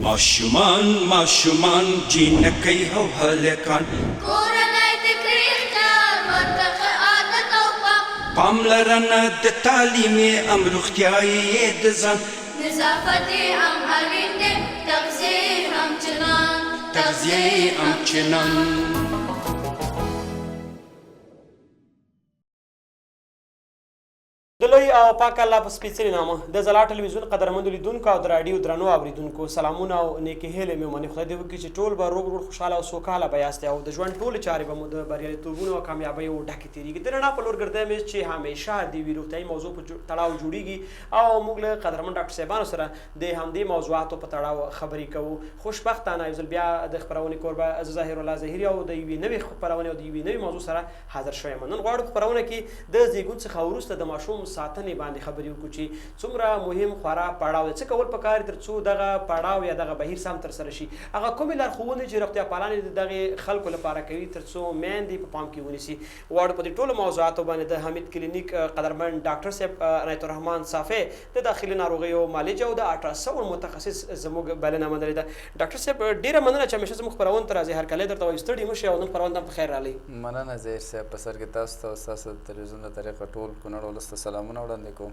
ماشومان ماشومان جینکۍ او هلکان کورنۍ د کرېخیال ورته عادت او پاملرنه د تعلیم ام روغتیایي د ځان نظافت هم اړین دی تغذیه هم چنان د لوی او پاک الله په سپېڅلي نامه د ځلا ټلویزیون قدرمنو لیدونکو او د راډیو درنو اورېدونکو سلامونه او نیکې هیلې مې ومنې. خدای دې وکړي چې ټول به روغ روغ خوشحاله او سوکاله به یاستئ او د ژوند ټولې چارې به مو د بریالیتوبونو او کامیابیو ډکې تېرېږي. د رڼا په لور ګرځی مې چې همیشه د یوې روغتیایي موضوع په تړاو جوړېږي او موږ له قدرمن ډاکټر صاحبانو سره د همدې موضوعاتو په تړاو خبرې کوو. خوشبختانه یو ځل بیا د خپرونې کوربه زه ظاهر الله ظاهري او د یوې نوې خپرونې او د یوې نوې موضوع سره حاضر شوی یم. نن غواړو په خپرونه کې د زیږون څخه وروسته د ماشوم ساتنې باندې خبرې وکړو چې څومره مهم خورا پړاو دی. څه کول پکار دي تر څو دغه پړاو یا دغه بهیر سم ترسره شي؟ هغه کومې لارښوونې چې روغتیا پالانې د دغې خلکو لپاره کوي تر څو میندې په پام کې ونیسي. غواړو په دې ټولو موضوعاتو باندې د حمید کلینیک قدرمن ډاکټر صاحب عنایت الرحمن صافی د داخلي ناروغیو معالج او د الټراساونډ متخصص زموږ بلنه منلې ده. ډاکټر صاحب ډېره مننه چې همیشه زموږ خپرونې ته راځئ. هرکلی درته وایو ستړي مه شئ او نن خپرونې ته هم په خیر راغلئ. مننه ظهیر صاحب. په سر کې تاسو ته ستاسو د تلویزیون له طریقه ټول کونړ ولس ته سلامونه وړاندې کوم.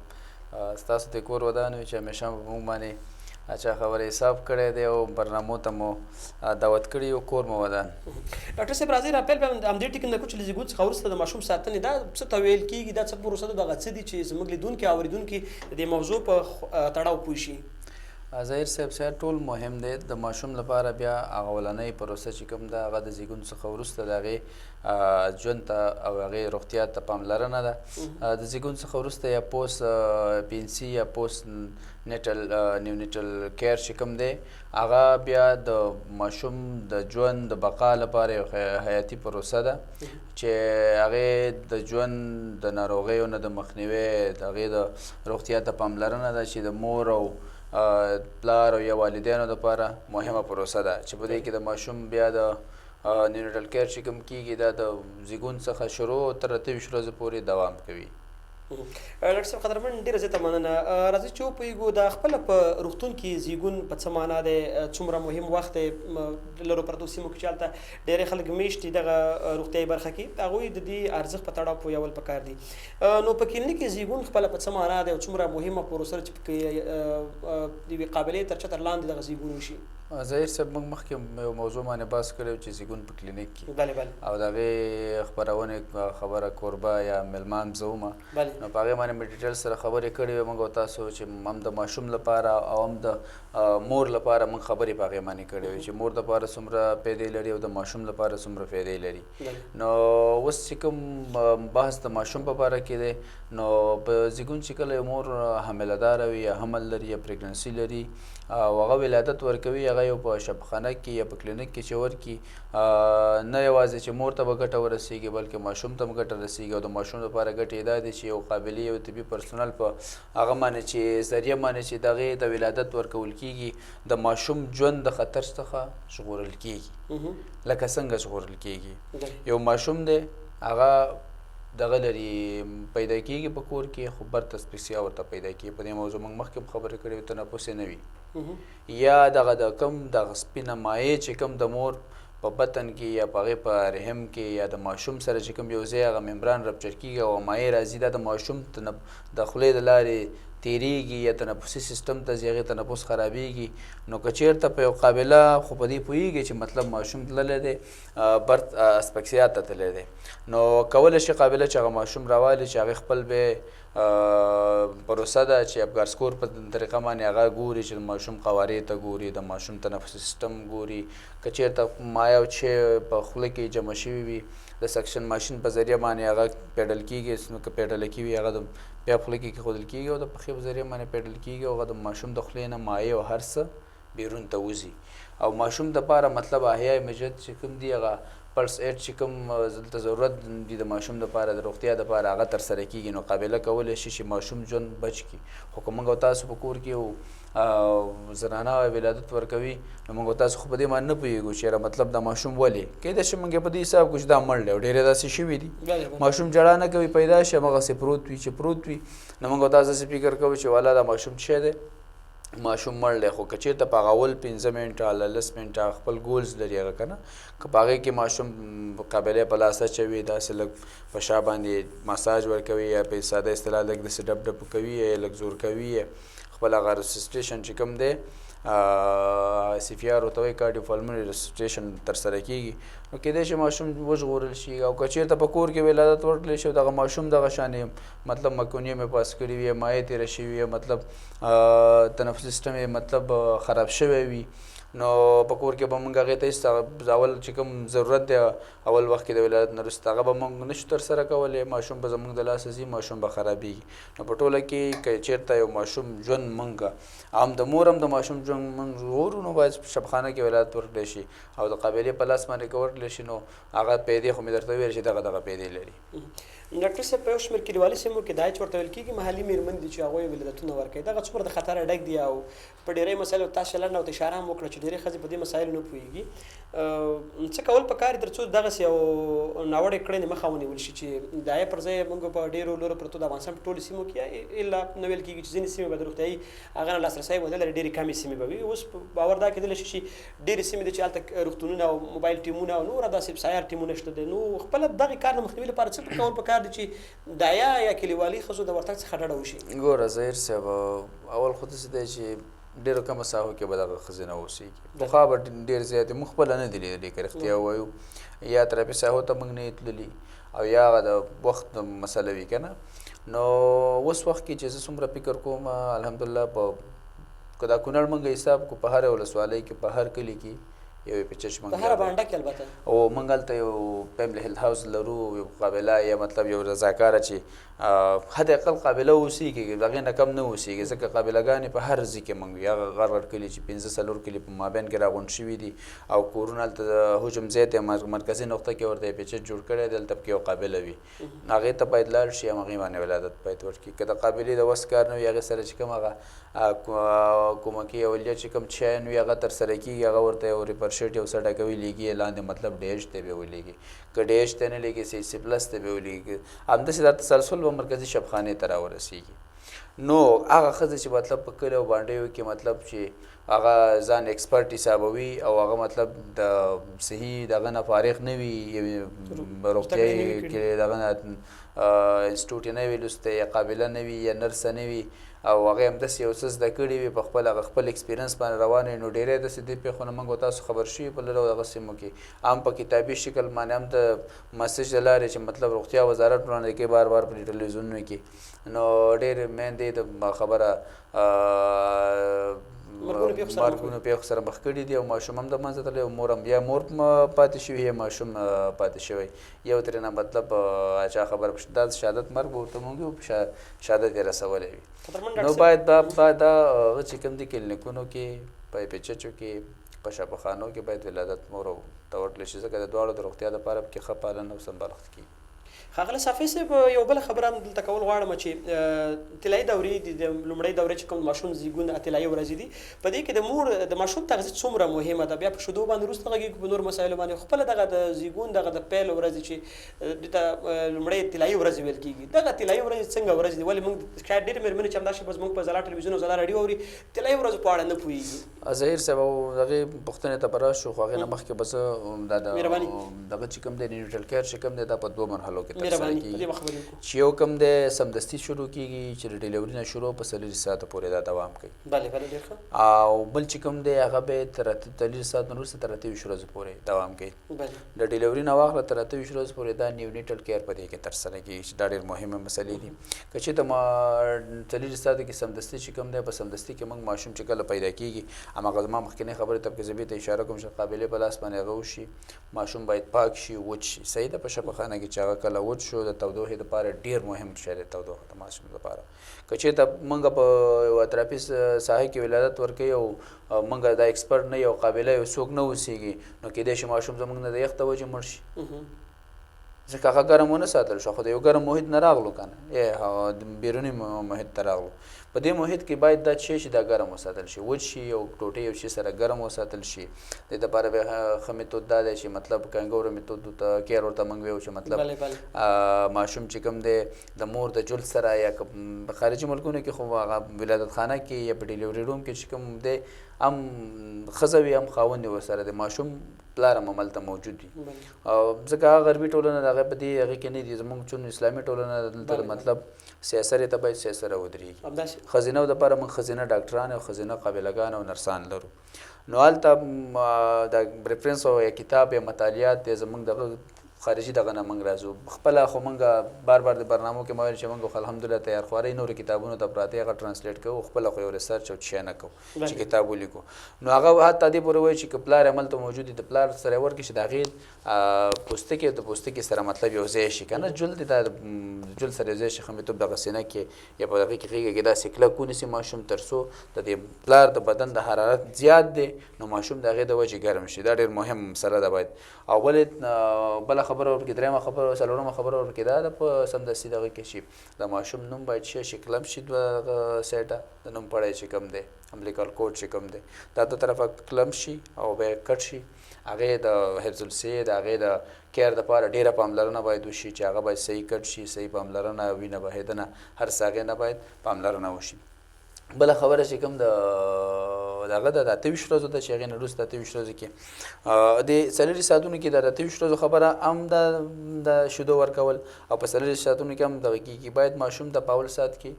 ستاسو د کور ودان وي چې همیشه په موږ باندې چا خبره حساب کړی دی او برنامو ته مو دعوت کړي او کور مو ودان. ډاکټر صاحب راځئ را پیل به همدې ټکي نه کړو چې له زیږون څخه وروسته د ماشوم ساتنې دا څه ته ویل کېږي، دا څه پروسه ده، دغه څه دي چې زموږ لیدونکي او اورېدونکي د دې موضوع په تړاو پوه شي؟ ظاهر صاحب صاحب ټول مهم دی. د ماشوم لپاره بیا هغه اولنۍ پروسه چې کوم ده هغه د زیږون څخه وروسته د هغې ژوند ته او هغې روغتیا ته پاملرنه ده. د زیږون څخه وروسته یا پوست پینسي یا پوست نیونیټل کیر چې کوم دی هغه بیا د ماشوم د ژوند د بقا لپاره یو حیاتي پروسه ده چې هغې د ژوند د ناروغیو نه د مخنیوي د هغې د روغتیا ته پاملرنه ده چې د مور او پلار او یا والدینو لپاره مهمه پروسه ده چې په دې کې د ماشوم بیا د نیونیټل کیر چې کوم کېږي دا د زیږون څخه شروع تر 28 ورځو پورې دوام کوي. ډاکټر صاحب قدرمن ډېره زیاته مننه. راځئ چې وپوهېږو دا خپله په روغتون کې زیږون په څه معنا دی، څومره مهم وخت دی لرو پرتو سیمو کې چې هلته ډېری خلک میشت دي دغه روغتیایي برخه کې، هغوی د دې ارزښت په تړاو پوهول پکار دي. نو په کلینیک کې زیږون خپله په څه معنا دی او څومره مهمه پروسه ده چې پکې د یوې قابلې تر چتر لاندې دغه زیږون وشي؟ ظاهر صاحب موږ مخکې یو موضوع باندې بحث کړی چې زیږون په کلینیک کې بله بله او د هغې خپرونې خبره کوربه یا میلمان زه ومه نو په هغې باندې مې ډیټیل سره خبرې کړې وې موږ او تاسو چې هم د ماشوم لپاره او هم د مور لپاره موږ خبرې په هغې باندې کړې وې چې مور لپاره څومره فایدې لري او د ماشوم لپاره څومره فایدې لري. نو اوس چې کوم بحث د ماشوم په باره کې دی نو په زیږون چې کله یو مور حامله وي یا حمل لري یا پریګننسي لري او هغه ولادت ورکوي هغه یو په شفاخانه کې یا په کلینیک کې چې ورکړي نه یوازې چې مور ته به ګټه ورسېږي بلکې ماشوم ته هم ګټه رسېږي او د ماشوم لپاره ګټې دا دی چې یو قابلي یو طبي پرسونل په هغه باندې چې ذریعه باندې چې د هغې د ولادت ورکول کېږي د ماشوم ژوند د خطر څخه ژغورل کېږي. لکه څنګه ژغورل کېږي؟ یو ماشوم دی هغه دغه لري پیدا کېږي په کور کې خو برتسپیسیا ورته پیدا کېږي. په دې موضوع موږ مخکې هم خبرې کړې وې تنفس یې نه وي یا دغه د کوم دغه سپینه مایع چې کوم د مور په بطن کې یا په هغې په رحم کې یا د ماشوم سره چې کوم یو ځای هغه ممبران رپچر کېږي او مایع راځي دا د ماشوم د خولې د لارې تیریږي یا تنفسي سیستم ته ځي هغې تنفس خرابېږي. نو که چېرته په یو قابله خو په دې پوهېږي چې مطلب ماشوم تللی دی برت اسپکسیا ته تللی دی نو کولی شي قابله چې هغه ماشوم راوالي چې هغې خپل به پروسه ده چې افګارسکور په طریقه باندې هغه ګوري چې د ماشوم قوارې ته ګوري د ماشوم تنفسي سیستم ګوري. که چېرته مایع او چې په خوله کې جمع شوي وي د سکشن ماشین په ذریعه باندې هغه پیډل کېږي. نو که پیډله کې وي هغه د بیا په خوله کې کېښودل کېږي او د پښې په ذریعه باندې پیډل کېږي او هغه د ماشوم د خولې نه مایع او هر څه بیرون ته وځي. او ماشوم دپاره مطلب احیای مجد چې کوم دی هغه پلس ایډ چې کوم دلته ضرورت دي د ماشوم دپاره د روغتیا دپاره هغه ترسره کېږي. نو قابله کولی شي چې ماشوم ژوند بچ کړي. خو که موږ او تاسو په کور کې زنانه ولادت ورکوي نو موږ او تاسو خو په دې باندې نه پوهېږو چې یاره مطلب دا ماشوم ولې کیدای شي موږ یې په دې حساب کړو چې دا مړ دی او ډېرې داسې شوي دي ماشوم ژړا نه کوي پیدا شي هماغسې پروت وي چې پروت وي. نو موږ او تاسو داسې فکر کوو چې والا دا ماشوم څه دی ماشوم مړ دی خو که چېرته په هغه اول 15 منټه له 10 منټه خپل ګولز لري هغه که نه که په هغې کې ماشوم قابلې په لاس اچوي داسې لږ په شا باندې مساج ورکوي یا په ساده اصطلاح لږ داسې ډب ډب کوي یا لږ زور کوي خپل هغه ریسسټیشن چې کوم دی CPR ورته وایي کارډیوپالمونري ریسسټیشن ترسره کېږي نو کیدای شي ماشوم وژغورل شي او که چېرته په کور کې ولادت ورکړلی شي دغه ماشوم دغه شانې مطلب مکونیه مې پاس کړي وي مایع تېره شوي وي مطلب تنفسي سیسټم یې مطلب خراب شوی وي نو په کور کې به موږ هغې ته هېڅ اول چې کوم ضرورت دی اول وخت کې د ولادت نه وروسته هغه به موږ نشو ترسره کولی ماشوم به زموږ د لاسه ځي ماشوم به خرابېږي نو په ټوله کې که چېرته یو ماشوم ژوند موږ هم د مور هم د ماشوم ژوند موږ ژغورو نو باید شبخانه کې ولادت ورکړی شي او د قابلې په لاس باندې که ورکړلی شي نو هغه پیدې خو مې درته وویل چې دغه پیدې لري ډاکټر صاحب په یو شمېر کلیوالي سیمو کې دا چې ورته ویل کېږي محلي مېرمن دي چې هغوی ولادتونه ورکوي دغه څومره د خطره ډک دي او په ډېری مسایلو تاسو لنډه ورته اشاره هم وکړه چې ډېرې ښځې په دې مسایلو نه پوهېږي څه کول پکار دي تر څو دغسې یو ناوړې کړنې مخه ونیول شي چې د هغې پر ځای موږ په ډېرو لورو پرتو د افغانستان په ټولو سیمو کې الا نه ویل کېږي چې ځینې سیمې به د روغتیایي هغه نه لاسرسی ونه لري ډېرې کمې سیمې به وي اوس باور دا کېدلی شي چې ډېرې سیمې دي چې هلته روغتونونه او موبایل ټیمونه او نور داسې سیار ټیمونه شته دي نو خپله دغې کار د مخنیوي لپاره څه کول پکار دي چې د یا کلیوالي ښځو د ورتګ څخه ډډه وشي ګوره ظهیر صاحب اول خو داسې دی چې ډېرو کمو ساحو کې به دغه ښځې نه اوسېږي پخوا به ډېر زیاتې موږ خپله نه دي لیدلي که رښتیا ووایو یا ترافي ساحو ته موږ نه یو تللي او یا هغه د وخت مسله وي که نه نو اوس وخت کې چې زه څومره فکر کوم الحمدلله په که دا کونړ موږ حساب کو په هره ولسوالۍ کې په هر کلي کې یو پچش په هره بانډه کې البته او موږ هلته یو فیملی هیلث هاوس لرو یو قابله یا مطلب یو رضاکاره چې حد اقل قابله اوسېږي د هغې نه کم نه اوسېږي ځکه قابلهګانې په هر ځای کې موږ وي هغه غټ غټ کلي چې 15 کلي په مابین کې راغونډ شوي دي او کورونه هلته د حجم زیات مرکزي نقطه کې ورته یې پیچچ جوړ کړی دی هلته پکې یو قابله وي هغې ته باید لاړ شي هم هغې باندې ولادت باید ورکړي که د قابلې د وس کار نه وي هغې سره چې کوم هغه کومکي اولیه چې کوم شیان وي هغه ترسره کېږي هغه ورته یو ریپرشیټ یو څه ډکوي لیږي لاندې مطلب ډیش ته به ولیږي که ډیش ته نه لیږي سی پلس ته به ولیږي همداسې دا تسلسل به مرکزي شبخانې ته راورسېږي نو هغه ښځې چې مطلب په کلیو بانډیو کې مطلب چې هغه ځان ایکسپرټ حسابوي او هغه مطلب د صحیح دغه نه فارغ نه وي یوې روغتیایي کې دغه نه انسټیټیوټ یې نه وي لوستی یا قابله نه وي یا نرسه نه وي او هغې همداسې یو څه زده کړي وي په خپل هغه خپل ایکسپیرینس باندې روان وي نو ډېری داسې دې پېښو نه موږ تاسو خبر شوي په لرو دغه سیمو کې هم په کتابي شکل باندې هم د مسج د لارې چې مطلب روغتیا وزارت وړاندې کوي بار بار په ټلویزیونونو کې نو ډېرې میندې د خبره مرګونو پیښو سره مخ کړي دي او ماشوم هم د منځه تللی او مور هم یا مور پاتې شوي یا ماشوم پاتې شوی یو ترېنه مطلب چا خبر دا شهادت مرګ به ورته موږ یو شهادت یې رسولی وي نو باید دا هغه چې کوم دي کلینیکونو کې په پیچچو کې په شفاخانو کې باید ولادت مور ته ورکړلی شي ځکه د دواړو د روغتیا دپاره پکې ښه پالنه او سمبالښت کېږي ښاغلی صافي صاحب یو بله خبره هم دلته کول غواړم چې طلایي دورې دي د لومړۍ دورې چې کوم ماشوم زیږون طلایي ورځې دي په دې کې د مور د ماشوم تغذیه څومره مهمه ده بیا په شیدو باندې وروسته غږېږو په نور مسایلو باندې خپله دغه د زیږون دغه د پیل ورځې چې دلته لومړۍ طلایي ورځې ویل کېږي دغه طلایي ورځې څنګه ورځې دي ولې موږ شاید ډېرې مېرمنې چې همدا شپه زموږ په ځلا ټلویزیون او ځلا راډیو اوري طلایي ورځو په اړه نه پوهېږي ظهیر صاحب او هغې پوښتنې ته به راشو خو هغې نه مخکې به زه دا دغه چې کوم دی نیوټرل کیر چې کوم دی دا په 2 مرحلو کې ترسره کېږي چې یو کوم دی سمدستي شروع کېږي چې د ډیلیوري نه شروع په 40 ساعته پورې دا دوام کوي او بل چې کوم دی هغه به تر 40 ساعت نه وروسته تر 28 ورځو پورې دوام کوي د ډیلیوري نه واخله تر 28 ورځو پورې دا نیونیټل کیر په دې کې ترسره کېږي چې دا ډېر مهمه مسلې دي که چېرته ما 40 ساعتو کې سمدستي چې کوم دی په سمدستي کې موږ ماشوم چې کله پیدا کېږي هماغه زما مخکینۍ خبرې ته پکې زه بېرته اشاره کوم چې قابلې په لاس باندې هغه وشي ماشوم باید پاک شي وچ شي صحیح ده په شفاخانه کې چې هغه کله وچ شو د تودوخې دپاره ډېر مهم شی دی تودوخه د ماشوم دپاره که چېرته موږ په یو اطرافي ساحې کې ولادت ورکوي او موږ دا ایکسپرټ نه یو قابله یو څوک نه اوسېږي نو کیدای شي ماشوم زموږ نه د یخ د وجې مړ شي ځکه هغه ګرم ونه ساتل شو خو د یو ګرم محیط نه راغلو که نه بیروني محیط ته راغلو په دې محیط کې باید دا چې دا ګرم وساتل شي وچ شي یو ټوټې یو شي سره ګرم وساتل شي د دې لپاره بیا ښه میتود دا دی چې مطلب کانګورو میتود ته کیر ورته موږ ویو چې مطلب ماشوم چې کوم دی د مور د جل سره یا په خارجي ملکونو کې خو هغه ولادت خانه کې یا په ډیلیوري روم کې چې کوم دی هم ښځه وي هم خاوند وي ورسره د ماشوم پلار هم هملته موجود وي او ځکه هغه غربي ټولنه د هغې په دې هغې کې نه دي زموږ چون اسلامي ټولنه دلته مطلب سیاسر ته باید سیاسره ودرېږي ښځینهو دپاره موږ ښځینه ډاکټران او ښځینه قابله ګان او نرسان لرو نو هلته د ریفرنس او یا کتاب یا مطالعات دی زموږ دغه خارجي دغه نه موږ راځو خپله خو موږ بار بار د برنامو کې ما ویل چې موږ الحمدلله تیار خوارۍ نورو کتابونو ته پراته هغه ټرانسلیټ کوو خپله خو یو ریسرچ او شی نه کوو چې کتاب ولیکو نو هغه حتی دې پورې وایي چې که پلار هملته موجود وي د پلار سره یې ورکړي چې د هغې پوستکي او د پوستکي سره مطلب یو ځای شي که نه جل دی دا جل سره یو ځای شي ښه میتوب دغه سینه کې یا په هغې کې غېږه کې داسې کلک ونیسي ماشوم تر څو د دې پلار د بدن د حرارت زیات دی نو ماشوم د هغې د وجې ګرم شي دا ډېر مهم مسله ده باید او ولې بله خبره ورکړي درېیمه خبره څلورمه خبره ورکړي دا ده په سمدستي دغه کې چې د ماشوم نوم باید شي کلم شي دوه سیټه د نوم پړی چې کوم دی امبلیکال کوډ چې کوم دی دا دو طرفه کلم شي او بیا کټ شي هغې د حفظ الصحې د هغې د کیر دپاره ډېره پاملرنه باید وشي چې هغه باید صحیح کټ شي صحیح پاملرنه وینه بهېدنه هر څه هغې نه باید پاملرنه وشي بله خبره چې کوم د هغه د 28 ورځو ده چې هغې نه وروسته 28 ورځو کې د 40 ساعتونو کې د 28 ورځو خبره هم د شیدو ورکول او په 40 ساعتونو کې هم دغه کېږي باید ماشوم د په اول ساعت کې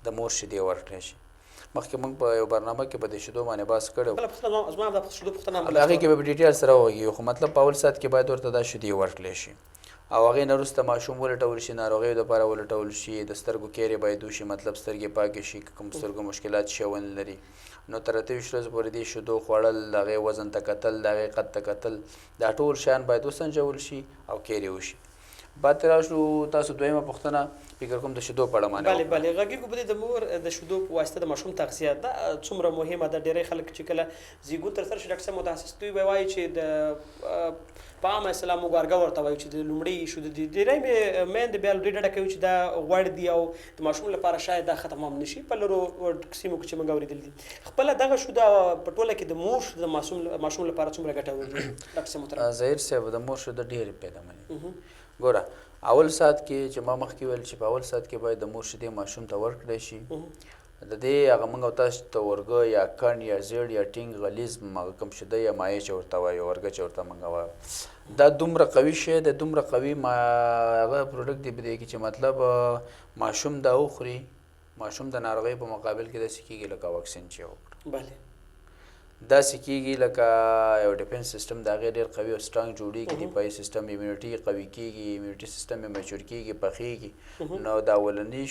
د مور شیدې ورکړی شي مخکې موږ په یو برنامه کې په دې شیدو باندې بحث کړی هغې کې به په ډیټیل سره وغږیږو خو مطلب په اول ساعت کې باید ورته دا شیدې ورکړلی شي او هغې نه وروسته ماشوم ولټول شي ناروغیو دپاره ولټول شي د سترګو کیرې باید وشي مطلب سترګې پاکې شي که کوم سترګو مشکلات شی ونه لري نو تر 28 ورځو پورې دې شیدو خوړل د هغې وزن ته کتل د هغې قد ته کتل دا ټول شیان باید وسنجول شي او کیرې وشي بعد راشو تاسو دویمه پوښتنه فکر کوم د شیدو په اړه باندې بلې غږیږو په دې د مور د شیدو په واسطه د ماشوم تغذیه دا څومره مهمه ده ډېری خلک چې کله زیږون تر سره شي ډاکټر صاحب متخصص دوی به وایي چې د په عامه اصطلاح موږ ارګه ورته وایو چې د لومړۍ شیدو دي ډېری میندې بیا دوی ډډه کوي چې دا غوړ دي او د ماشوم لپاره شاید دا ختم هم نشي په لرو سیمو کې چې موږ اورېدلي دي خپله دغه شیده په ټوله کې د مور شیده د ماشوم لپاره څومره ګټور دي ډاکټر صاحب محترم ظاهر صاحب د مور شیده ډېرې پیدامنې ګوره اول ساعت کې چې ما مخکې ویل چې په اول ساعت کې باید د مور شیدې ماشوم ته ورکړی شي د دې هغه موږ او تاسو ته ورګه یا کڼ یا زیړ یا ټینګ غلیظ هغه کوم شیده یا مایع چې ورته وایو ورګه چې ورته موږ وایو دا دومره قوي شی دی دومره قوي هغه پروډکټ دی په دې کې چې مطلب ماشوم دا وخوري ماشوم د ناروغۍ په مقابل کې داسې کېږي لکه واکسین چې وکړو بله داسې کېږي لکه یو ډیفنس سیسټم د هغې ډېر قوي او سټرانګ جوړېږي دفاعي سیسټم امیونټي قوي کېږي امیونټي سیسټم یې میچور کېږي پخېږي نو د اولني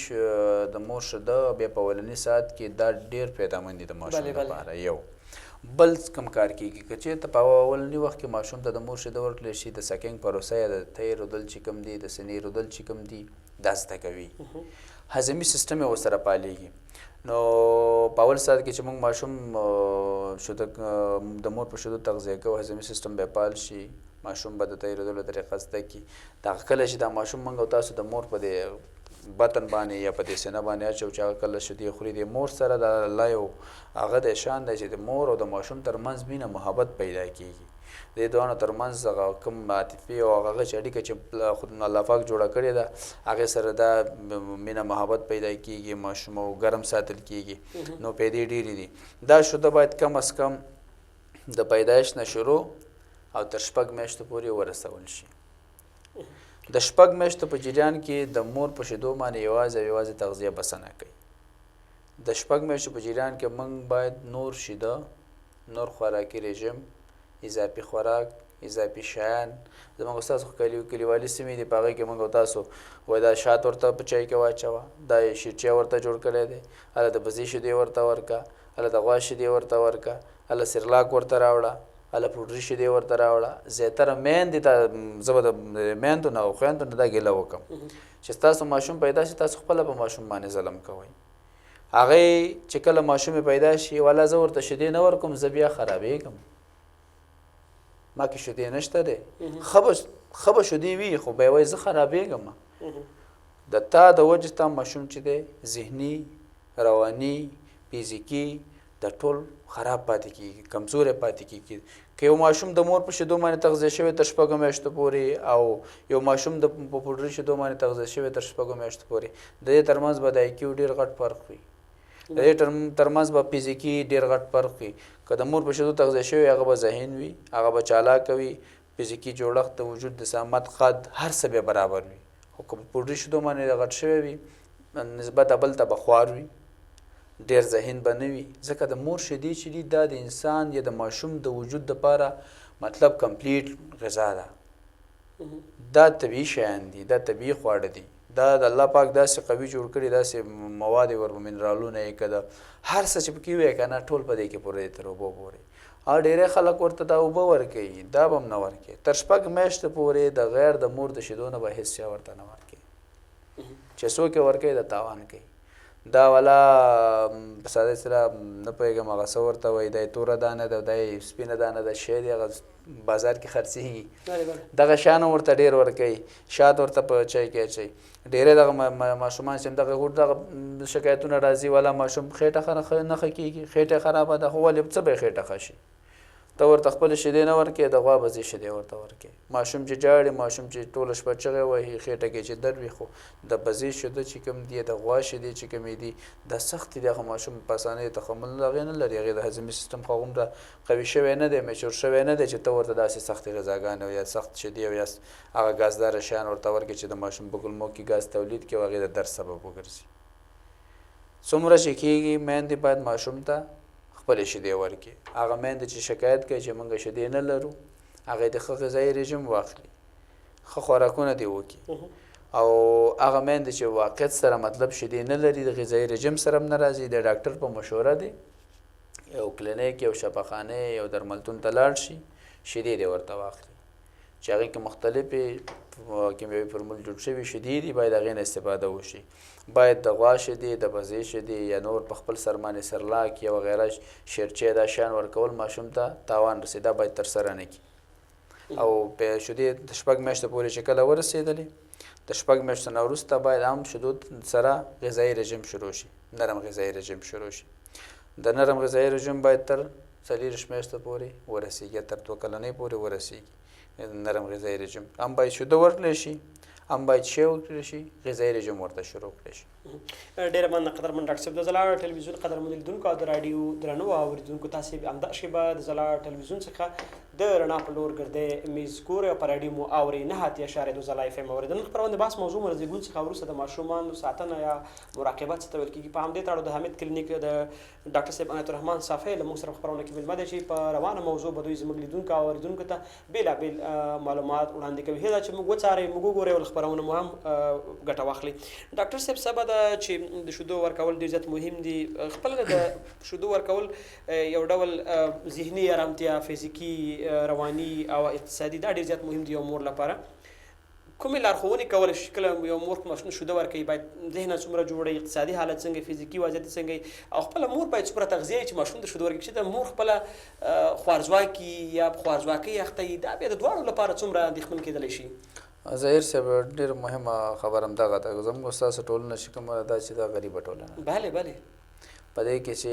د مور شیده بیا په اولني ساعت کې دا ډېر فایدهمند دي د ماشوم لپاره یو بل کوم کار کېږي که چېرته په اولني وخت کې ماشوم ته د مور شیده ورکړلی شي د سکینګ پروسه یا د تی رودل چې کوم دي د سینې رودل چې کوم دي دا زده کوي هضمي سیسټم یې ورسره پالېږي نو په اول ساعت کې چې موږ ماشوم شیده د مور په شیدو تغذیه کوو هضمي سیسټم به پال شي ماشوم به د تیرېدلو طریقه زده کړي دا کله چې دا ماشوم موږ او تاسو د مور په دې بطن باندې یا په دې سینه باندې اچو چې هغه کله شیدې خوري د مور سره د الله یو هغه د شان دی چې د مور او د ماشوم ترمنځ مینه محبت پیدا کېږي د دې دواړو ترمنځ هغه کوم عاطفي او هغه چې اړیکه چې خود الله پاک جوړه کړې ده هغې سره دا مینه محبت پیدا کېږي ماشوم او ګرم ساتل کېږي نو پیدې ډېرې دي دا شیده باید کم از کم د پیدایش نه شروع او تر 6 میاشتو پورې ورسول شي د 6 میاشتو په جریان کې د مور په شیدو باندې یوازې تغذیه بس نه کوي د 6 میاشتو په جریان کې موږ باید نور شیده نور خوراکي رژیم اضافي خوراک اضافي شیان زموږ ستاسو کلیوالي سیمې دي په هغې کې موږ او تاسو وایي دا شات ورته په چای کې واچوه دا شیرچای ورته جوړ کړی دی هله د بزې شیدې ورته ورکړه هله د غوا شیدې ورته ورکړه هله سرلاک ورته راوړه هله پوډري شیدې ورته راوړه زیاتره میندې ته زه به د میندو نه او خویندو نه دا ګیله وکړم چې ستاسو ماشوم پیدا شي تاسو خپله په ماشوم باندې ظلم کوئ هغې چې کله ماشوم پیدا شي والا زه ورته شیدې نه ورکوم زه بیا خرابېږم ما کې شیدې نشته دی ښه به شیدې وي خو بیا وایي زه خرابېږم د تا د وجې ستا ماشوم چې دی ذهني رواني فزیکي د ټول خراب پاتې کېږي کمزوری پاتې کېږي که یو ماشوم د مور په شیدو باندې تغذیه شوی تر 6 میاشتو پورې او یو ماشوم د په پوډري شیدو باندې تغذیه شوی تر 6 میاشتو پورې د دې ترمنځ به د IQ ډېر غټ فرق وي د دې ترمنځ به فزیکي ډېر غټ فرق وي که د مور په شیدو تغذیه شوی هغه به ذهین وي هغه به چالاک وي فزیکي جوړښت د وجود د سامت قد هر څه به برابر وي خو که په پوډري شیدو باندې غټ شوی وي نسبت بل ته به خوار وي ډېر ذهین به نه وي ځکه د مور شیدې چې دي دا د انسان یا د ماشوم د وجود دپاره مطلب کمپلیټ غذا ده دا طبیعي شیان دي دا طبیعي خواړه دي دا د الله پاک داسې قوي جوړ کړي داسې مواد ور منرالونه یې که د هر څه چې پکې وی که نه ټول په دې کې پوره دي تر اوبو پورې او ډېری خلک ورته دا اوبه ورکوي دا به هم نه ورکوي تر 6 میاشتو پورې د غیر د مور د شیدو نه به هېڅ شی ورته نه ورکوي چې څوک یې ورکوي د تاوان کوي دا والا په ساده سره نه پوهېږم هغه څه ورته وایي دا یې توره دانه ده دا یې سپینه دانه ده شی دی هغه بازار کې خرڅېږي دغه شیان ورته ډېر ورکوي شات ورته په چای کې اچوي ډېری دغه ماشومان چې دغه شکایتونه راځي والا ماشوم خېټه نه ښه کېږي خېټه خرابه ده خو ولې څه به یې خېټه ښه شي ته ورته خپلې شیدې نه ورکوې د غوا بزې شیدې ورته ورکوې ماشوم چې ژاړي ماشوم چې ټوله شپه چغې وهي خېټه کې چې درد وي خو د بزې شیده چې کوم دي د غوا شیدې چې کومې دي دا سختې دي هغه ماشوم په اسانۍ تحمل هغې نه لري هغې د هضمي سیستم خو هغومره قوي شوی نه دی میچور شوی نه دی چې ته ورته داسې سختې غذاګانې او یا سخت شیدې او یا هغه ګازداره شیان ورته ورکړې چې د ماشوم په کولمو کې ګاز تولید کړي او هغې د درد سبب وګرځي څومره چې کېږي میندې باید ماشوم ته خپلې شیدې ورکړي هغه میندې چې شکایت کوي چې موږ شیدې نه لرو هغې د ښه غذایي رژیم واخلي ښه خوراکونه دې وکړي او هغه میندې چې واقعیت سره مطلب شیدې نه لري د غذایي رژیم سره هم نه راځي د ډاکټر په مشوره دی یو کلینیک یو شفاخانه یو درملتون ته لاړ شي شیدې دې ورته واخلي چې هغې کې مختلفې کیمیاوي فورمول جوړ شوي شیدې دي باید هغې نه استفاده وشي باید د غوا شیدې د بزې شیدې یا نور په خپل سر باندې سرلاک یا وغیره شیرچی دا شیان ورکول ماشوم ته تاوان رسي دا باید ترسره نه کړي او په شیدې د 6 میاشتو پورې چې کله ورسېدلې د 6 میاشتو نه وروسته باید هم شیدو سره غذایي رژیم شروع شي نرم غذایي رژیم شروع شي د نرم غذایي رژیم باید تر 40 میاشتو پورې ورسېږي تر 2 کلنۍ پورې ورسېږي نرم غذایي رژیم هم باید شیدو ورکړلی شي هم باید شی وکړلی شي غذایي رژیم ورته شروع کړی شي ډېره مننه قدرمن ډاکټر صاحب د ځلا ټلویزیون قدرمن لیدونکو او د راډیو درنو اورېدونکو تاسې همدا شیبه د ځلا ټلویزیون څخه د رڼا په لور ګرځئ میز ګورئ او په راډیو مو اورئ 9.2 ځلا FM اورئ د نن خپرونې بحث موضوع مو زیږون څخه وروسته د ماشومانو ساتنه یا مراقبت څه ته ویل کېږي په همدې تړاو د حمید کلینیک د ډاکټر صاحب عنایت الرحمن صافی له موږ سره خپرونه کې مېلمه دی چې په روانه موضوع به دوی زموږ لیدونکو او اورېدونکو ته بېلابېل معلومات وړاندې کوي هیله چې موږ وڅارئ موږ وګورئ او له خپرونو مو هم ګټه واخلي ډاکټر صاحب سبا ده چې د شیدو ورکول ډېر زیات مهم دي خپله د شیدو ورکول یو ډول ذهني ارامتیا فزیکي رواني او اقتصادي دا ډېر زیات مهم دي یو مور لپاره کومې لارښوونې کولی شي کله یو مور ماشوم شیدو ورکوي باید ذهنه څومره جوړوي اقتصادي حالت څنګه فزیکي وضعیت څنګه او خپله مور باید څومره تغذیه چې ماشوم د شیدو ورکوي چې د مور خپله خوارځواکي یا خوارځواکۍ اخته وي دا بیا د دواړو لپاره څومره اندېښمن کېدلی شي ظاهر صاحب ډېر مهمه خبر همدغه ده زموږ ستاسو ټولنه چې کومه ده چې دا غریبه ټولنه بله بله په دې کې چې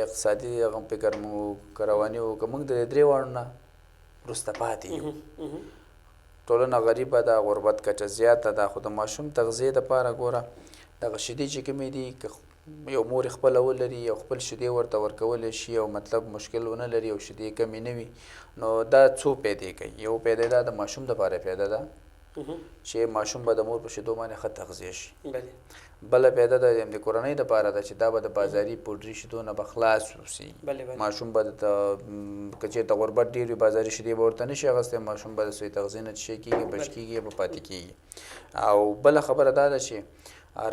اقتصادي هغه فکر مو که رواني وو که موږ د درې واړو نه وروسته پاتې یو ټولنه غریبه ده غربت کچه زیاته ده خو د ماشوم تغذیې دپاره ګوره دغه شیدې چې کومې دي که یو مور خپله ولري یو خپل شیدې ورته ورکولی شي او مطلب مشکل ونه لري او شیدې کمې نه وي نو دا څو پیدې کوي یو پیدا ده د ماشوم دپاره پیدا ده چې ماشوم به د مور په شیدو باندې ښه تغذیه شي بله پیدا ده د کورنۍ دپاره ده چې دا به د بازاري پوډري شیدو نه به خلاص اوسي ماشوم به که چېرته غربت ډېر وي بازاري شیدې به ورته نه شي اخیستی ماشوم به د صحي تغذیې نه څه کېږي بچ کېږي یا به پاتې کېږي او بله خبره دا ده چې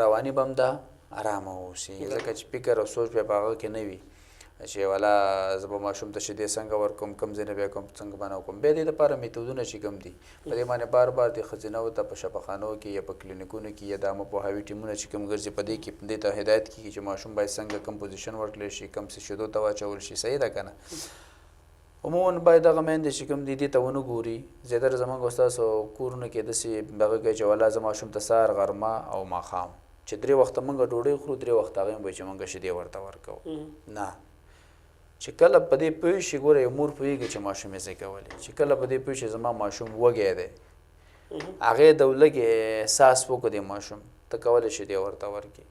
رواني به هم دا ارامه واوسي ځکه چې فکر او سوچ بیا په هغه کې نه وي چې والا زه به ماشوم ته شیدې څنګه ورکوم کوم ځای نه بیا کوم څنګه به نه وکړم بیا دې دپاره میتودونه چې کوم دي په دې باندې بار بار د ښځینهو ته په شفاخانو کې یا په کلینیکونو کې یا د عامه پوهاوي ټیمونه چې کوم ګرځي په دې کې دې ته هدایت کېږي چې ماشوم باید څنګه کوم پوزیشن ورکړلی شي کوم څه شیدو ته واچول شي صحیح ده که نه عموما باید دغه میندې چې کوم دي دې ته ونه ګوري. زیاتره زموږ ستاسو کورونه کې داسې دغه کوي چې ولا زه ماشوم ته سهار غرمه او ماښام چې 3 وخته موږ ډوډۍ خورو 3 وخته هغه هم وایي چې موږ شیدې ورته ورکوو. نه، چې کله په دې پوه شي، ګوره یو مور پوهېږي چې ماشوم یې څه کولی، چې کله په دې پوه شي زما ماشوم وږی دی، هغې د لږ احساس وکړو د ماشوم ته کولی شي دې ورته ورکړي.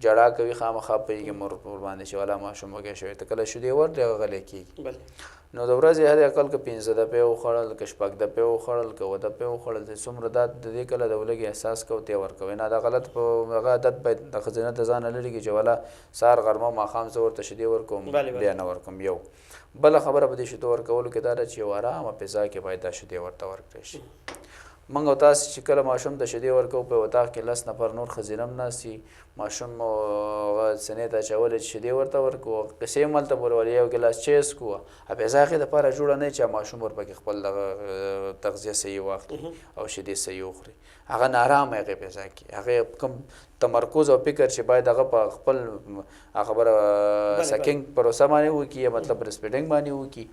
جړا کوي خامخا پوهېږي مور باندې چې والا ماشوم وږی شوی، ته کله شیدې ورکړې هغه غلی کېږي. نو د ورځې هر اقل که 15 دپې وخوړل، که 6 دپې وخوړل، که 7 دپې وخوړل، څومره دا د دې کله د لږ احساس کوو ته یې ورکوئ. نه دا غلط په هغه عادت باید د ښځینه د ځانه لرې کړي چې والا سهار غرمه ماښام زه ورته شیدې ورکوم بیا نه ورکوم. یو بله خبره په دې شیدو ورکولو کې دا ده چې یو ارامه فضا کې باید دا شیدې ورته ورکړی شي. موږ او تاسې چې کله ماشوم ته شیدې ورکوو په یو اتاق کې 10 نفر نور ښځینه هم ناست وي، ماشوم مو هغه سینې ته اچولی چې شیدې ورته ورکوو، قصې هم هلته بولولې، یو ګیلاس چای څکو، فضا هغې دپاره جوړه نه وي چې ماشوم ورپکې خپل دغه تغذیه صحیح واخلي او شیدې صحیح وخوري. هغه نارامه هغې فضا کې هغې کوم تمرکز او فکر چې باید هغه په خپل خبره سکینګ پروسه باندې وکړي، مطلب ریسپیډنګ باندې وکړي،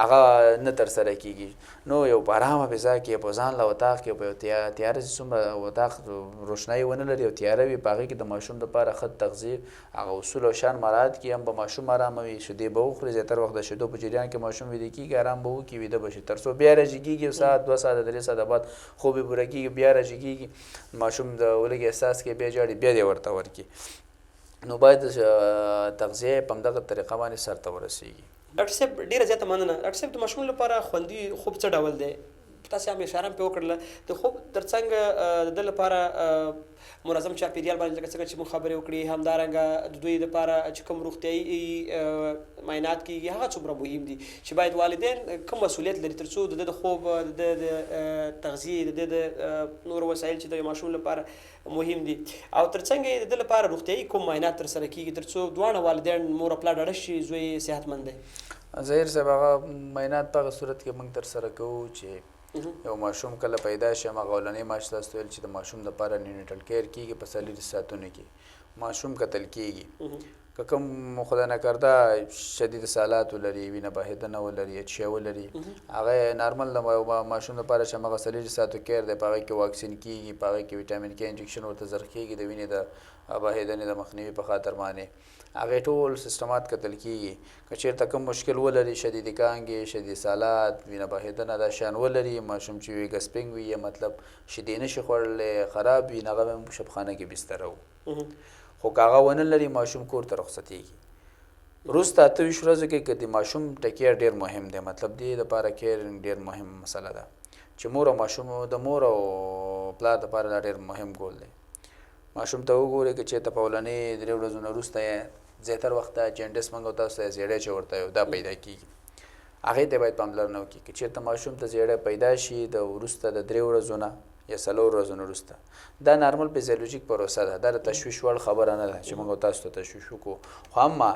هغه نه ترسره کېږي. نو یو په ارامه فضا کې په ځان له اتاق کې په یو تیاره چې څومره اتاق روشنایي ونه لري او تیاره وي، په هغې کې د ماشوم دپاره ښه تغذیه هغه اصول او شان مراعات کړي، هم به ماشوم ارامه وي، شیدې به وخوري. زیاتره وخت د شیدو په جریان کې ماشوم ویده کېږي، ارام به وکړي، ویده به شي، تر څو بیا راجګېږي، یو ساعت 2 ساعته 3 ساعته بعد خوب یې پوره کېږي، بیا راجګېږي، ماشوم د لږ احساس کې بیا ژاړي، بیا دې ورته ورکړي. نو باید تغذیه په همدغه طریقه باندې سرته ورسېږي. ډاکټر صاحب ډېره زیاته مننه. ډاکټر صاحب د ماشوم لپاره خوندي خوب څه ډول دی؟ تاسې هم اشاره هم پرې وکړله د خوب تر څنګ د ده لپاره منظم چاپېریال باندې لکه څنګه چې موږ خبرې وکړې، همدارنګه د دوی دپاره چې کوم روغتیایي معاینات کېږي هغه څومره مهم دي چې باید والدین کوم مسؤلیت لري تر څو د ده د خوب، د ده د تغذیې، د ده د نورو وسایل چې د ماشوم لپاره مهم دي او تر څنګ یې د ده لپاره روغتیایي کوم معاینات ترسره کېږي تر څو دواړه والدین مور او پلار ډاډه شي زوی صحتمند دی؟ ظاهر صاحب هغه معاینات په هغه صورت کې موږ ترسره کوو چې یو ماشوم کله پیدا شي، هماغه اولنۍ میاشت تاسو ویل چې د ماشوم دپاره نیونیټل کیر کېږي، په 40 ساعتونو کې ماشوم کتل کېږي. که کوم خدای نکرده شدید سالات ولري، وینه بهېدنه ولري، اچیا ولري، هغه نارمل د ماشوم دپاره چې هماغه 40 ساعتو کیر دی، په هغې کې واکسین کېږي، په هغې کې ویټامین کې انجکشن ورته زر کېږي د وینې د بهېدنې د مخنیوي په خاطر باندې. هغې ټول سیستمات کتل کېږي. که چېرته کوم مشکل ولري، شدید کانګې، شدید سالات، وینه بهېدنه دا شیان ولري، ماشوم چې وي ګسپینګ وي یا مطلب شیدې نشي خوړلی، خراب وي، نو هغه به په شبخانه کې بستره وو. خو که هغه ونه لري ماشوم کور ته رخصتېږي. وروسته 28 ورځو کې که د ماشوم ټکیر ډېر مهم دی، مطلب دې دپاره کیرینګ ډېر مهم مسله ده چې مور او ماشوم د مور او پلار دپاره دا ډېر مهم ګول دی. ماشوم ته وګورئ که چېرته په اولنۍ 3 ورځو نه وروسته یې زیاتره وخت جنډس موږ او تاسو ته زیړی چې ورته یو دا پیدا کېږي، هغې ته باید پاملرنه وکړي. که چېرته ماشوم ته زیړی پیدا شي د وروسته د 3 ورځو نه یا 4 ورځو نه وروسته، دا نارمل فیزیولوژیک پروسه ده، دا د تشویش وړ خبره نه ده چې موږ او تاسو ته تشویش وکړو. خو اما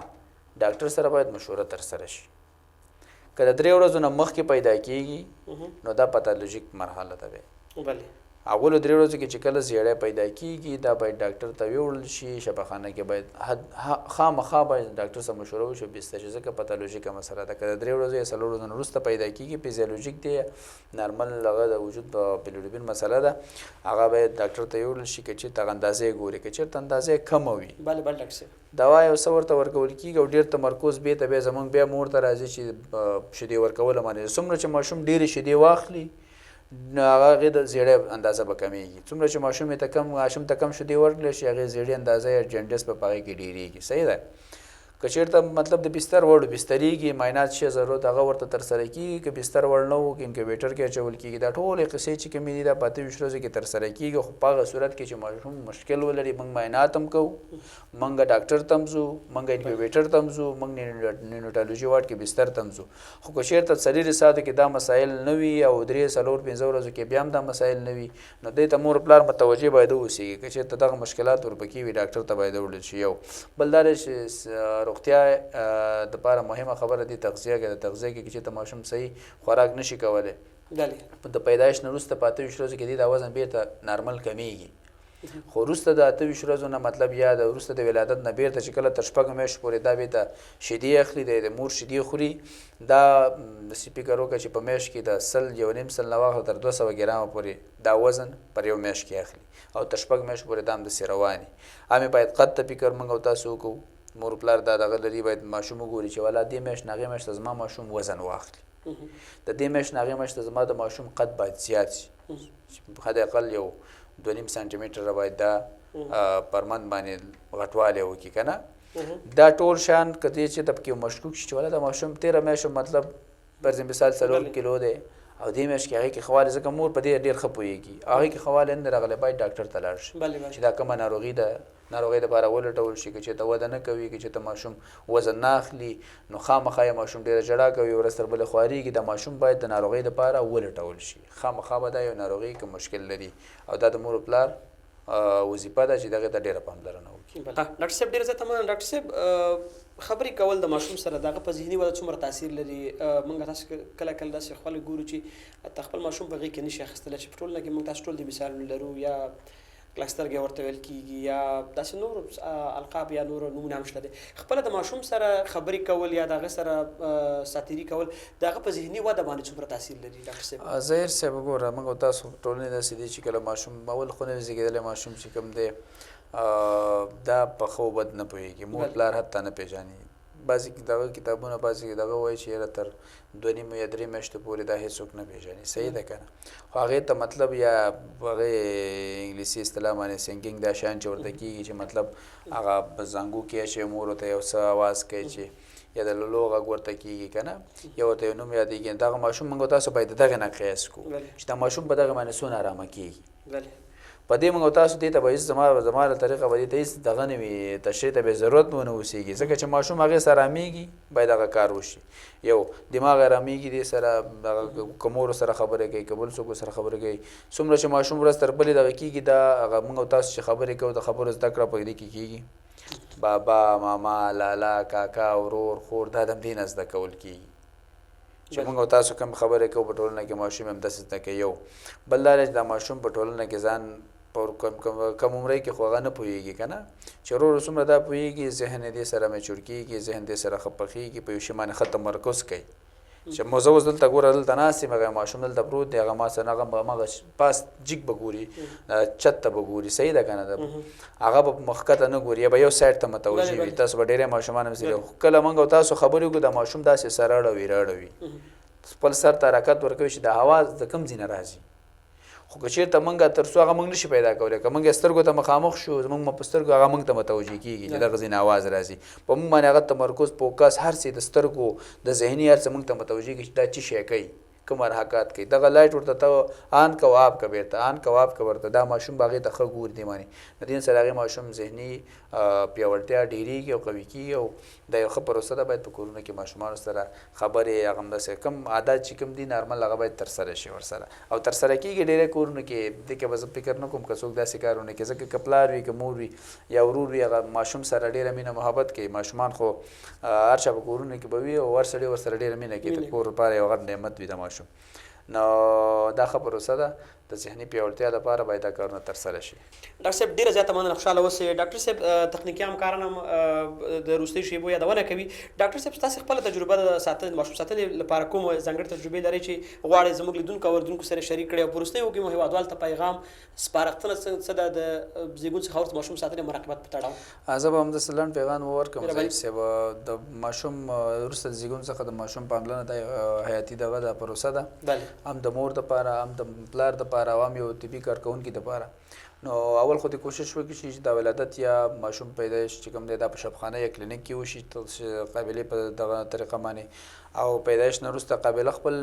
ډاکټر سره باید مشوره ترسره شي. که د 3 ورځو نه مخکې پیدا کېږي نو دا پاتالوژیک مرحله ده. بله اولو 3 ورځو کې چې کله زیړی پیدا کېږي دا باید ډاکټر ته ویوړل شي، شفاخانه کې باید خامخا باید ډاکټر سره مشوره وشي بیسته چې ځکه پاتالوژیکه مسله ده. که د 3 ورځو یا 4 ورځو نه وروسته پیدا کېږي فیزیولوژیک دی، نارمل هغه د وجود بلیروبین مسله ده، هغه باید ډاکټر ته یوړل شي. که چېرته هغه اندازې ګوري، که چېرته اندازې کمه وي بله بله ډاکټر صاحب دوا یو څه ورته ورکول کېږي او ډېر تمرکز بیا ته بیا زموږ بیا مور ته راځي چې شیدې ورکوله باندې څومره چې ماشوم ډېرې شیدې واخلي نو هغې د زیړی اندازه به کمیږي، څومره چې ماشوم ته کم شیدې ورکړلی شي هغې زیړې اندازه یا جنډس به په هغې کې ډېرېږي. صحیح ده. که چېرته مطلب د بستر وړ بسترېږي، معاینات شي ضرورت هغه ورته ترسره کېږي. که بستر وړ نه و، که انکیوبیټر کې اچول کېږي، دا ټولې قصې چې کومې دي دا په 28 ورځو کې ترسره کېږي. خو په هغه صورت کې چې ماشوم مشکل ولري موږ معاینات هم کوو، موږ ډاکټر ته هم ځو، موږ انکیوبیټر ته هم ځو، موږ نیونیټالوژي واډ کې بستر ته هم ځو. خو که چېرته 40 ساعتو کې دا مسایل نه وي او 3 4 5 ورځو کې بیا هم دا مسایل نه وي نو دې ته مور پلار متوجه باید واوسېږي. که چېرته دغه مشکلات ورپکې وي ډاکټر ته باید وړل شي. یو بل دا دی چې روغتیا دپاره مهمه خبره دی تغذیه کې. د تغذیه کې چې ته ماشوم صحیح خوراک نشي کولی د پیدایش نه وروسته په 28 ورځو کې د وزن بیرته نارمل کمیږي. خو وروسته د 28 ورځو نه مطلب یا د وروسته د ولادت نه بیرته چې کله تر 6 میاشتو پورې دا بیرته شیدې اخلي د مور شیدې خوري دا داسې فکر وکړه چې په میاشت کې د 100 نه واخله تر 200 ګرامه پورې دا وزن پر یو میاشت کې اخلي او تر 6 میاشتو پورې دا همداسې رواني. همې باید قد ته فکر موږ او تاسو وکړو مور پلار دا دغه لري باید ماشوم وګوري چې والا دې میاشت نه هغې میاشت ته زما ماشوم وزن واخلي د دې میاشت نه هغې میاشت ته زما د ماشوم قد باید زیات شي حد اقل یو 2.5 سانتي متره باید دا پرمند باندې غټوالی وکړي که نه دا ټول شیان که دې چې ته پکې مشکوک شي چې والا د ماشوم 13 میاشتو مطلب فرض مثال 4 کیلو دی او دې میاشت کې هغې کې ښه والی ځکه مور په دې ډېر ښه پوهېږي هغې کې ښه والی نه دی راغلی باید ډاکټر ته لاړ شي چې دا کومه ناروغي ده ناروغۍ دپاره ولټول شي که چېرته وده نه کوي که چېرته ماشوم وزن نه اخلي نو خامخا یې ماشوم ډېره ژړا کوي ورځ تر بلې خوارېږي دا ماشوم باید د ناروغۍ دپاره ولټول شي خامخا به دا یو ناروغي که مشکل لري او دا د مور و پلار وظیفه ده چې دغې ته ډېره پاملرنه وکړي. ډاکټر صاحب ډېره زیاته مننه. ډاکټر صاحب خبرې کول د ماشوم سره د هغه په ذهني وده څومره تاثیر لري؟ موږ تاسو کله کله داسې خلک ګورو چې خپل ماشوم په غېږ کې نشي اخیستلی چې په ټولنه کې موږ تاسو ټول د مثالونه لرو یا کلکسترګې ورته ویل کېږي یا داسې نور القاب یا نور نومونه هم شته دي. خپله د ماشوم سره خبرې کول یا د هغه سره ساتیري کول د هغه په ذهني وده باندې څومره تاثیر لري ډاکټر صاحب؟ ظاهر صاحب وګوره موږ او تاسو ټولنې داسې دي چې کله ماشوم اول خو نوي زېږېدلی ماشوم چې کوم دی دا په ښه و بد نه پوهېږي مور پلار حتی نه پېژني بعضې دغه کتابونه بعضې دغه وایي چې یاره تر 2.5 یا 3 میاشتو پورې دا هېڅوک نه پېژني صحیح ده که نه خو هغې ته مطلب یا هغې انګلیسي اصطلاح باندې سینګینګ دا شیان چې ورته کېږي چې مطلب هغه په زنګو کې اچوي مور ورته یو څه اواز کوي چې یا د لولو غږ ورته کېږي که نه یا ورته یو نوم یادېږي دغه ماشوم موږ تاسو باید د دغې نه قیاس کړو چې دا ماشوم په دغه باندې څونه ارامه کېږي په دې موږ تاسو دې ته به هېڅ زما له طریقه به دې ته هېڅ دغه نه وي تشریح ته به ضرورت ونه اوسېږي ځکه چې ماشوم هغې سره ارامېږي باید هغه کار وشي یو دماغ ارامېږي دې سره دغه که مور سره خبرې کوي که بل څوک سره خبرې کوي څومره چې ماشوم ورځ تر بلې دغه کېږي دا هغه موږ تاسو چې خبرې کوو د خبرو زده کړه په دې کې کېږي بابا ماما لالا کاکا ورور خور دا د همدې نه زده کول کېږي چې موږ تاسو کوم خبرې کوو په ټولنه کې ماشوم همداسې زده کوي یو بل دا چې دا ماشوم په ټولنه کې ځان کم عمرۍ کې خو هغه نه پوهېږي که نه چې ورو ورو څومره دا پوهېږي ذهن یې دې سره میچور کېږي ذهن دې سره ښه پخېږي په یو شي باندې ښه تمرکز کوي چې زه اوس دلته ګوره دلته ناست یم هغه ماشوم دلته پروت دی هغه ما سره هغه پاس جګ به ګوري چت ته به ګوري صحیح ده که نه هغه به مخکته نه ګوري یا به یو سایډ ته متوجه وي تاسو به ډېری ماشومان هم سره کله موږ او تاسو خبرې وکړو دا ماشوم داسې سر اړوي راړوي خپل سر ته حرکت ورکوي چې د هوا د کوم ځای نه راځي خو که چېرته موږ تر څو هغه موږ نشي پیدا کولی که موږ سترګو ته مخامخ شو زموږ په سترګو هغه موږ ته متوجه کېږي چې دغه ځای نه اواز راځي په موږ باندې هغه تمرکز فوکس هر څه د سترګو د ذهني هر څه موږ ته متوجه کېږي چې دا څه شی کوي کوم حرکات کوي دغه لایټ ورته ته آن که آب که بیرته آن که آب که ورته دا ماشوم به هغې ته ښه ګوري دې باندې د دې سره هغې ماشوم ذهني پیاوړتیا ډېرېږي او قوي کېږي او دا یو ښه پروسه ده باید په کورونو کې ماشومانو سره خبرې هغه همداسې کوم عادت چې کوم دي نارمل هغه باید ترسره شي ورسره او ترسره کېږي ډېری کورونو کې دې کې به زه فکر نه کوم که څوک داسې کارونه کوي ځکه که پلار وي که مور وي یا ورور وي هغه ماشوم سره ډېره مینه محبت کوي ماشومان خو هر چا په کورونو کې به وي او هر سړی ورسره ډېره مینه کوي د کور لپاره یو غټ نعمت وي د ماشوم نو دا ښه پروسه ده د ذهني پیاوړتیا لپاره باید دا کارونه ترسره شي. ډاکټر صاحب ډېره زیاته مننه خوشحاله اوسئ. ډاکټر صاحب تخنیکي همکاران هم د وروستیو شیبو یادونه کوي. ډاکټر صاحب ستاسې خپله تجربه د ماشوم ساتنې لپاره کوم ځانګړې تجربې لرئ چې غواړئ زموږ لیدونکو او اورېدونکو سره شریک کړئ او په وروستیو کې مو هېوادوالو ته پیغام سپارښتنه څه ده د زېږون څخه وروسته ماشوم ساتنې مراقبت په تړاو؟ زه به همداسې لنډ پیغام وورکړم ظریف صاحب د ماشوم وروسته د زېږون څخه د ماشوم پاملرنه دا حیاتي دغه ده پروسه ده هم د مور دپاره هم د پلار دپاره او هم یو طبي کارکوونکي دپاره نو اول خو دې کوشش وکړي چې د ولادت یا ماشوم پیدایش چې کوم دی دا په شبخانه یا کلینیک کې وشي قابلې په دغه طریقه باندې او پیدایش نه وروسته قابله خپل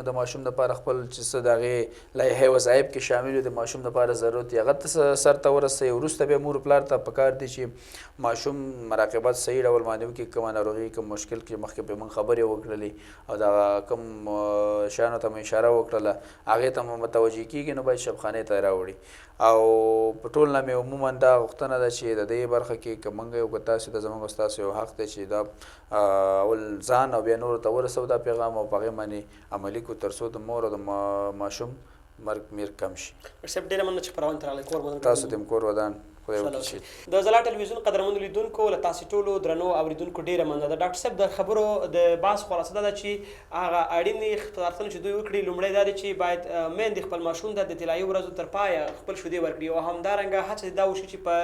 د ماشوم دپاره خپل چې څه د هغې لایحې وظایف کې شامل وي د ماشوم دپاره ضرورت یې هغه ته سرته ورسوي وروسته بیا مور پلار ته پکار دی چې ماشوم مراقبت صحیح ډول باندې وکړي کومه ناروغي کوم مشکل کې مخکې پرې موږ خبرې وکړلې او دغه کوم شیانو ته مو اشاره وکړله هغې ته مو متوجه کېږي نو باید شبخانې ته راوړي او په ټول نه مې عموما دا غوښتنه ده چې د دې برخه کې که موږ یو که تاسو د زموږ ستاسو یو حق دی چې دا اول ځان او بیا نورو ته ورسوو دا پیغام او په هغې باندې عملي کړو تر څو د مور او د ماشوم مرګ میر کم شي. صاحب ډېره مننه چې خپرونې ته راغلئ. کور ودان تاسو ته هم کور ودان خدای وکړي چې د ځلا ټلویزیون قدرمنو لیدونکو له تاسې ټولو درنو اورېدونکو ډېره مننه ده. ډاکټر صاحب د خبرو د بحث خلاصه دا ده چې هغه اړینې سپارښتنې چې دوی وکړي، لومړی دا دی چې باید میندې خپل ماشوم ته د طلایي ورځو تر پایه خپل شیدې ورکړي او همدارنګه هڅه دا وشي چې په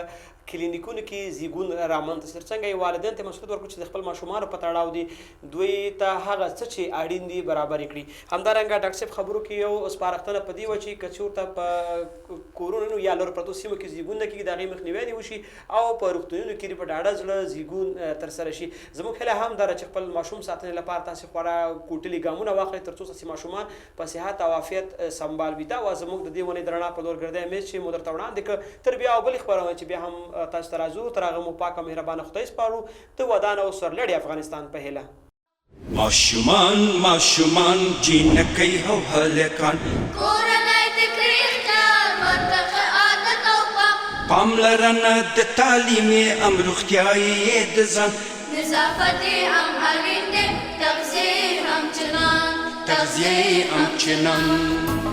کلینیکونو کې زیږون رامنځته شي. څنګه یې والدین ته مسؤلیت ورکړو چې د خپل ماشومانو په تړاو دي دوی ته هغه څه چې اړین دي برابر کړي. همدارنګه ډاکټر صاحب خبرو کې یو سپارښتنه په دې وه چې که چېرته په کورونو یا لرو پرتو سیمو کې زیږون نه کېږي د هغې مخنیوی دې وشي او په روغتونونو کې په ډاډه زړه زیږون ترسره شي. زموږ هیله هم دا ده چې خپل ماشوم ساتنې لپاره تاسې خورا کوټلي ګامونه واخلئ تر څو ستاسې ماشومان په صحت او عافیت سمبال وي. دا وه زموږ د دې ونې د رڼا په لور ګرځی میز چې مو درته وړاندې کړ. تر بیا او بلې خپرونې چې بیا هم تاسو ته راځو، تر هغه مو پاکه مهربانه خدای سپارو. د ودان او سرلوړي افغانستان په هیله. ماشومان جینکۍ او هلکان کورنۍ د کړي خیال ورته عادت او پاملرنه د تعلیم ام روغتیایي د ځان نظافت هم اړین دی، تغذیه هم چنان تغذیه هم چنان